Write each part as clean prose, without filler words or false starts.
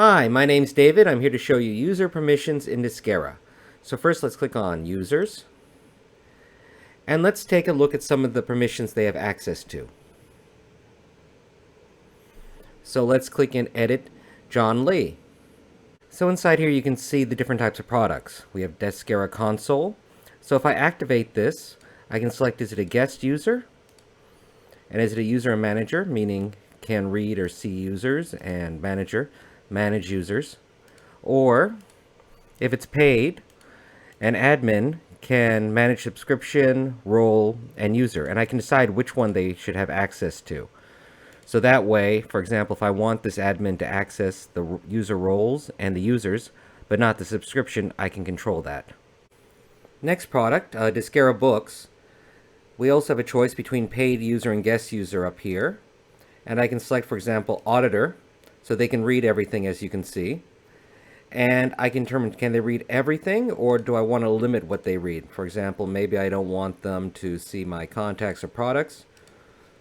Hi, my name's David. I'm here to show you user permissions in Deskera. So first let's click on Users, and let's take a look at some of the permissions they have access to. So let's click in Edit John Lee. So inside here you can see the different types of products. We have Deskera Console. So if I activate this, I can select, is it a guest user? And is it a user and manager, meaning can read or see users, and manager, manage users. Or if it's paid, an admin can manage subscription, role, and user, and I can decide which one they should have access to. So that way, for example, if I want this admin to access the user roles and the users, but not the subscription, I can control that. Next product, Deskera Books. We also have a choice between paid user and guest user up here. And I can select, for example, auditor, so they can read everything, as you can see. And I can determine, can they read everything, or do I want to limit what they read? For example, maybe I don't want them to see my contacts or products,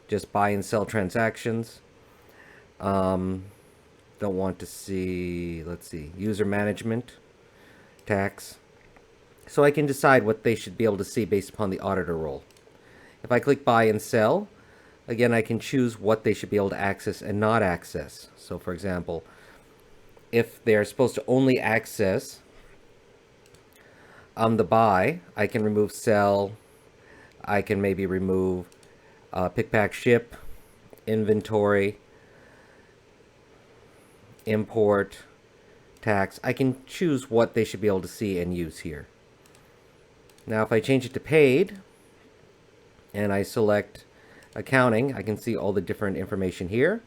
just buy and sell transactions. Don't want to see, let's see, user management, tax. So I can decide what they should be able to see based upon the auditor role. If I click buy and sell, again, I can choose what they should be able to access and not access. So for example, if they're supposed to only access the buy, I can remove sell. I can maybe remove pick, pack, ship, inventory, import, tax. I can choose what they should be able to see and use here. Now if I change it to paid and I select accounting, I can see all the different information here.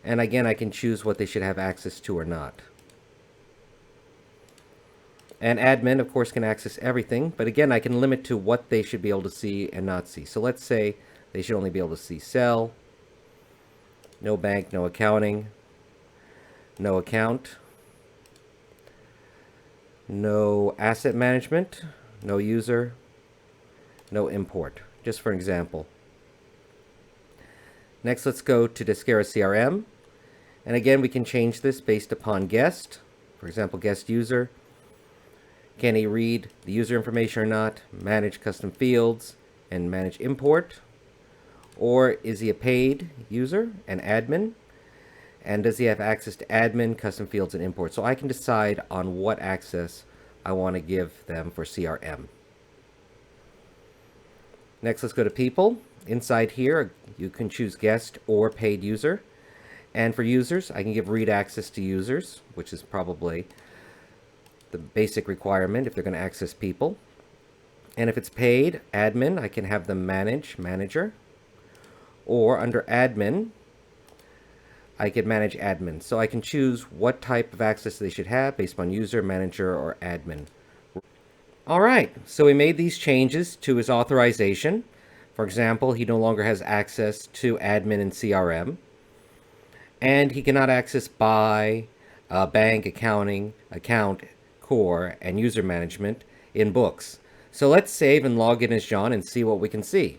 And again, I can choose what they should have access to or not. And admin, of course, can access everything, but again, I can limit to what they should be able to see and not see. So let's say they should only be able to see sell, no bank, no accounting, no account, no asset management, no user, no import, just for example. Next, let's go to Deskera CRM. And again, we can change this based upon guest. For example, guest user. Can he read the user information or not? Manage custom fields and manage import. Or is he a paid user, an admin? And does he have access to admin, custom fields, and import? So I can decide on what access I want to give them for CRM. Next, let's go to people. Inside here, you can choose guest or paid user. And for users, I can give read access to users, which is probably the basic requirement if they're going to access people. And if it's paid, admin, I can have them manage, manager. Or under admin, I can manage admin. So I can choose what type of access they should have based on user, manager, or admin. All right, so we made these changes to his authorization. For example, he no longer has access to admin and CRM. And he cannot access buy, bank, accounting, account, core, and user management in books. So let's save and log in as John and see what we can see.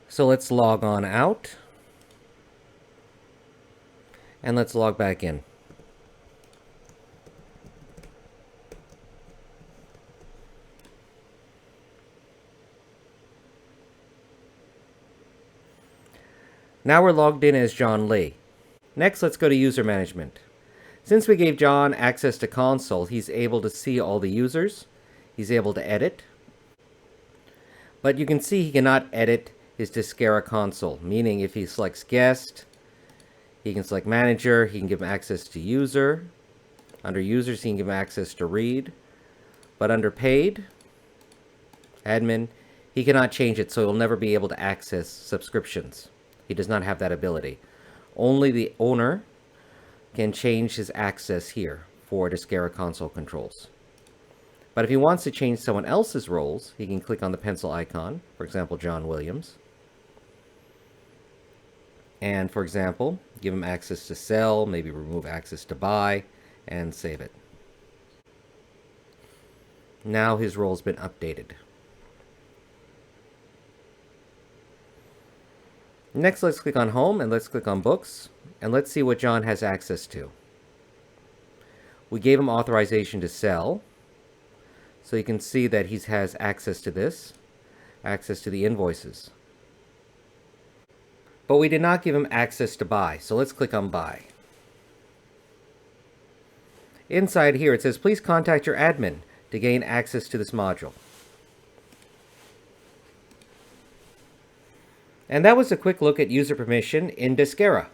So let's log on out. And let's log back in. Now we're logged in as John Lee. Next, let's go to user management. Since we gave John access to console, he's able to see all the users. He's able to edit. But you can see he cannot edit his Deskera console, meaning if he selects guest, he can select manager, he can give him access to user. Under users, he can give him access to read. But under paid, admin, he cannot change it, so he'll never be able to access subscriptions. He does not have that ability. Only the owner can change his access here for Deskera console controls. But if he wants to change someone else's roles, he can click on the pencil icon, for example, John Williams. And for example, give him access to sell, maybe remove access to buy, and save it. Now his role's been updated. Next, let's click on Home and let's click on Books, and let's see what John has access to. We gave him authorization to sell, so you can see that he has access to this, access to the invoices. But we did not give him access to buy, so let's click on Buy. Inside here it says, please contact your admin to gain access to this module. And that was a quick look at user permission in Deskera.